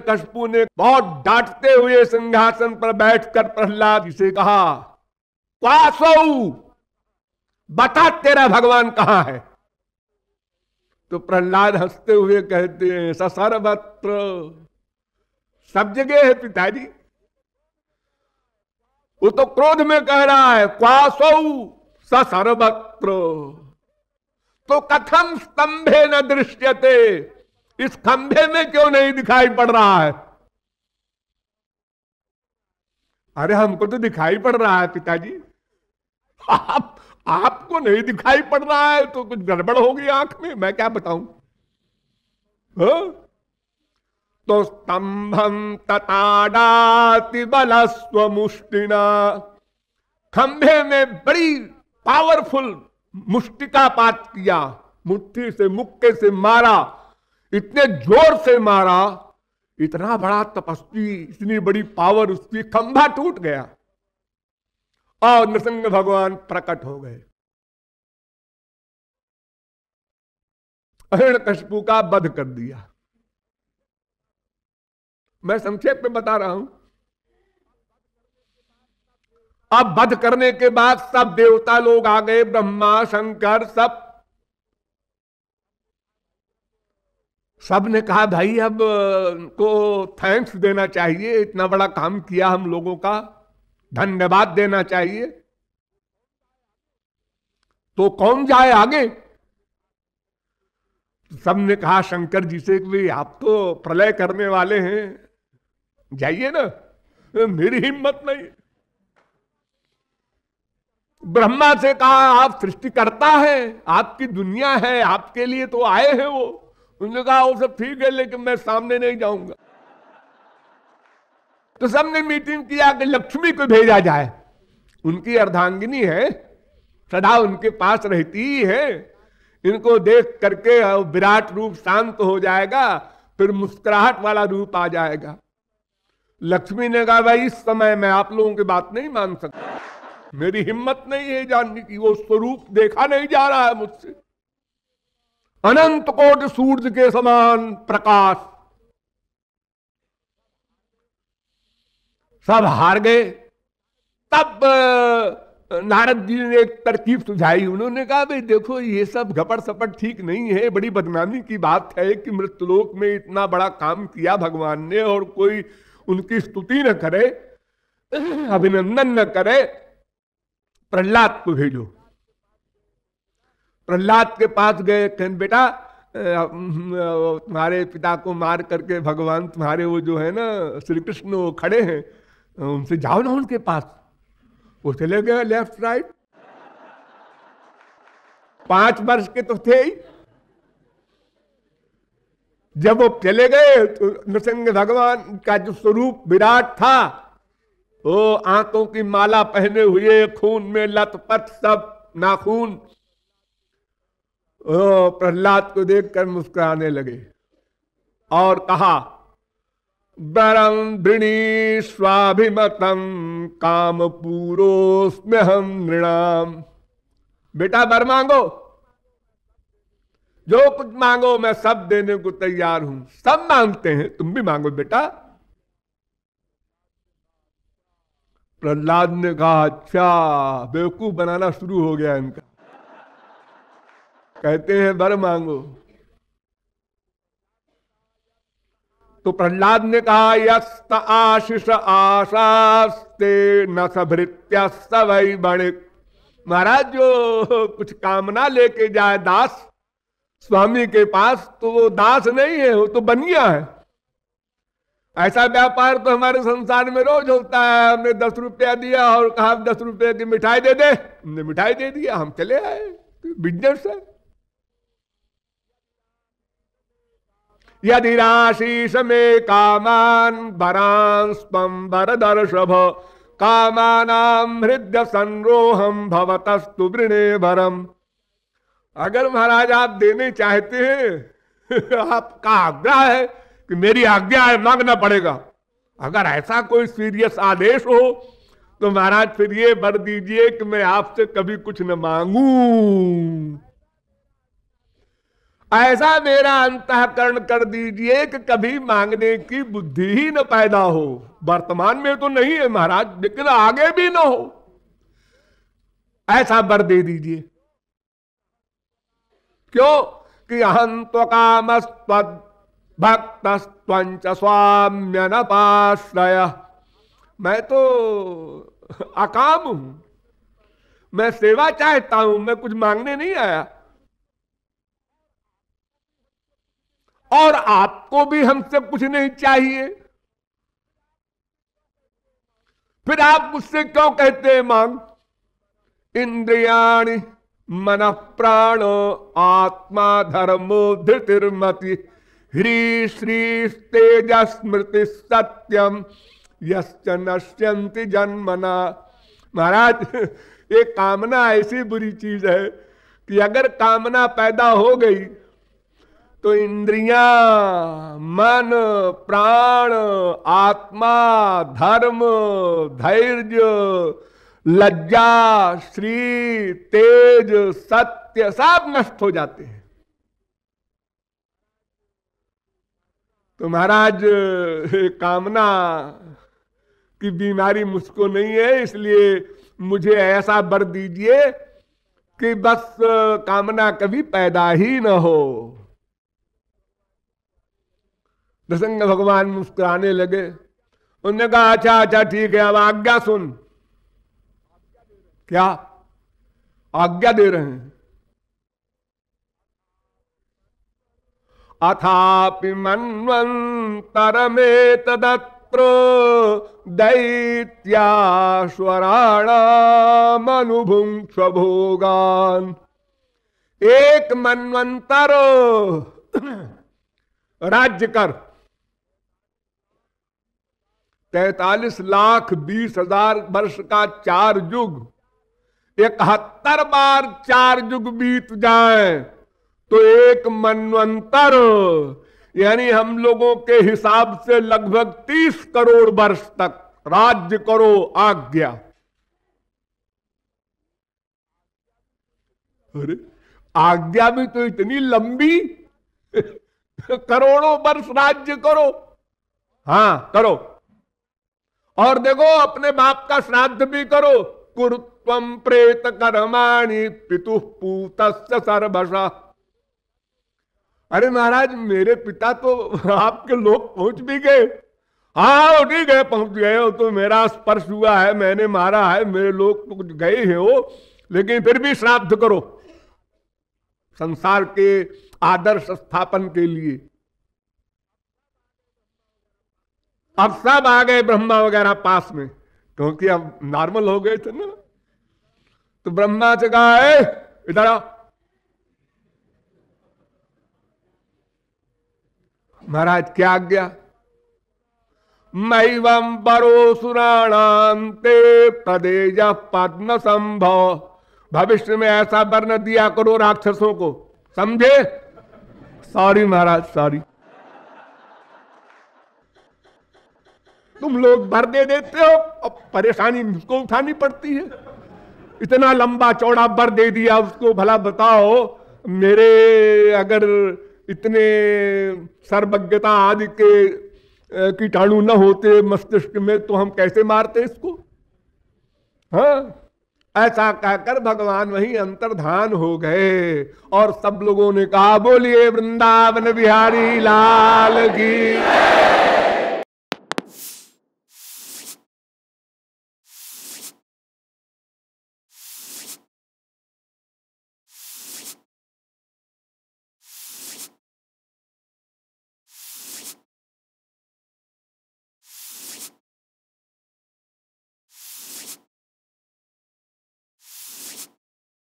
कशपू ने बहुत डांटते हुए सिंहासन पर बैठकर प्रहलाद जी से कहा, क्वासौ, बता तेरा भगवान कहां है। तो प्रहलाद हंसते हुए कहते हैं, सर्वत्र, सब जगह है पिताजी। वो तो क्रोध में कह रहा है, क्वासौ सर्वत्र, तो कथम स्तंभे न दृश्यते, इस खंभे में क्यों नहीं दिखाई पड़ रहा है। अरे हमको तो दिखाई पड़ रहा है पिताजी, आपको नहीं दिखाई पड़ रहा है तो कुछ गड़बड़ होगी आंख में, मैं क्या बताऊं। तो स्तंभम तताड़ाति बलस्व मुष्टिना, खंभे में बड़ी पावरफुल मुष्टिकापात किया, मुट्ठी से मुक्के से मारा, इतने जोर से मारा, इतना बड़ा तपस्वी, इतनी बड़ी पावर उसकी, खंभा टूट गया और नृसिंह भगवान प्रकट हो गए। हिरण्यकशिपु का वध कर दिया। मैं संक्षेप में बता रहा हूं। अब वध करने के बाद सब देवता लोग आ गए, ब्रह्मा शंकर सब ने कहा भाई अब को थैंक्स देना चाहिए, इतना बड़ा काम किया हम लोगों का, धन्यवाद देना चाहिए। तो कौन जाए आगे। सब ने कहा शंकर जी से कि आप तो प्रलय करने वाले हैं, जाइए ना। मेरी हिम्मत नहीं। ब्रह्मा से कहा आप सृष्टिकर्ता हैं, आपकी दुनिया है, आपके लिए तो आए हैं वो। उन्होंने कहा वो सब ठीक है लेकिन मैं सामने नहीं जाऊंगा। तो सबने मीटिंग किया कि लक्ष्मी को भेजा जाए, उनकी अर्धांगिनी है, सदा उनके पास रहती ही है, इनको देख करके विराट रूप शांत हो जाएगा, फिर मुस्कुराहट वाला रूप आ जाएगा। लक्ष्मी ने कहा भाई इस समय मैं आप लोगों की बात नहीं मान सकता, मेरी हिम्मत नहीं है जानने की, वो स्वरूप देखा नहीं जा रहा है मुझसे। अनंत कोटि सूर्य के समान प्रकाश। सब हार गए। तब नारद जी ने एक तरकीब सुझाई। उन्होंने कहा भाई देखो ये सब घपड़ सपट ठीक नहीं है, बड़ी बदनामी की बात है कि मृत्युलोक में इतना बड़ा काम किया भगवान ने और कोई उनकी स्तुति न करे, अभिनंदन न करे। प्रहलाद को भेजो। प्रहलाद के पास गए, कहन बेटा तुम्हारे पिता को मार करके भगवान तुम्हारे वो जो है ना श्री कृष्ण वो खड़े हैं, उनसे जाओ ना उनके पास। वो चले गए लेफ्ट राइट। 5 वर्ष के तो थे ही। जब वो चले गए तो नृसिंह भगवान का जो स्वरूप विराट था, वो आंखों की माला पहने हुए, खून में लथपथ सब नाखून, प्रहलाद को देखकर मुस्कुराने लगे और कहा वरम वृणी स्वाभिमतम काम पूरोस्म्य हम नृणाम। बेटा वर मांगो, जो कुछ मांगो मैं सब देने को तैयार हूं। सब मांगते हैं, तुम भी मांगो बेटा। प्रहलाद ने कहा अच्छा, बेवकूफ बनाना शुरू हो गया इनका। कहते हैं वर मांगो। तो प्रहलाद ने कहा यस्त आशीष आशास्ते न सभृत्य सवै बणिक। महाराज जो कुछ कामना लेके जाए दास स्वामी के पास, तो वो दास नहीं है, वो तो बनिया है। ऐसा व्यापार तो हमारे संसार में रोज होता है। हमने 10 रुपया दिया और कहा 10 रुपये की मिठाई दे दे, हमने मिठाई दे दिया, हम चले आए। बिजनेस है। यदि राशीष में कामान वरांस्पम वरदर्शभ कामानाम हृदय संरोहम भवतस्तु वृणे वरम। अगर महाराज आप देने चाहते हैं, आपका आग्रह है कि मेरी आज्ञा है, मांगना पड़ेगा। अगर ऐसा कोई सीरियस आदेश हो तो महाराज फिर ये वर दीजिए कि मैं आपसे कभी कुछ न मांगू। ऐसा मेरा अंतःकरण कर दीजिए कि कभी मांगने की बुद्धि ही न पैदा हो। वर्तमान में तो नहीं है महाराज, लेकिन आगे भी न हो, ऐसा वर दे दीजिए। क्यों कि अहं त्वकामस्त्वद् भक्तस्त्वंच स्वाम्य नपाश्रय। मैं तो अकाम हूं, मैं सेवा चाहता हूं, मैं कुछ मांगने नहीं आया। और आपको भी हमसे कुछ नहीं चाहिए, फिर आप मुझसे क्यों कहते हैं मांग? इंद्रियाणि मन प्राण आत्मा धर्मो धृतिर्मति ह्री श्री तेज स्मृति सत्यम यश्च नश्यन्ति जन्मना। महाराज, ये कामना ऐसी बुरी चीज है कि अगर कामना पैदा हो गई तो इंद्रियां, मन, प्राण, आत्मा, धर्म, धैर्य, लज्जा, श्री, तेज, सत्य सब नष्ट हो जाते हैं। तो महाराज, कामना की बीमारी मुझको नहीं है, इसलिए मुझे ऐसा वर दीजिए कि बस कामना कभी पैदा ही न हो। नृसिंह भगवान मुस्कुराने लगे। उन्होंने कहा अच्छा अच्छा ठीक है, अब आज्ञा सुन। क्या आज्ञा दे रहे हैं? अथापि मन्वन्तरमेतदत्र दैत्याश्वराणामनुभुङ्क्ष्व भोगान्। एक मन्वंतर राज्य कर, 43,20,000 वर्ष का 4 युग, 71 बार 4 युग बीत जाए तो एक मनवंतर, यानी हम लोगों के हिसाब से लगभग 30 करोड़ वर्ष तक राज्य करो आज्ञा। अरे आज्ञा भी तो इतनी लंबी, करोड़ों वर्ष राज्य करो। हां करो, और देखो अपने बाप का श्राद्ध भी करो। कुरुत्वम प्रेत कर्माणि पितुः पूतस्य सर्वशः। अरे महाराज, मेरे पिता तो आपके लोग पहुंच भी गए। हाँ ठीक है, पहुंच गए हो तो मेरा स्पर्श हुआ है, मैंने मारा है, मेरे लोग तो गए हैं वो, लेकिन फिर भी श्राद्ध करो संसार के आदर्श स्थापन के लिए। अब सब आ गए ब्रह्मा वगैरह पास में, क्योंकि अब नॉर्मल हो गए थे ना। तो ब्रह्मा से कहा है इधर आओ। महाराज क्या आज्ञा? मैवं बरो सुराणाम ते प्रदेज पद्म संभव। भविष्य में ऐसा वर्ण दिया करो राक्षसों को, समझे? सॉरी महाराज, सॉरी। तुम लोग भर दे देते हो, अब परेशानी मुझको उठानी पड़ती है। इतना लंबा चौड़ा वर दे दिया उसको, भला बताओ मेरे अगर इतने सर्वज्ञता आदि के कीटाणु न होते मस्तिष्क में तो हम कैसे मारते इसको? हाँ, ऐसा कहकर भगवान वहीं अंतर्धान हो गए। और सब लोगों ने कहा बोलिए वृंदावन बिहारी लाल की।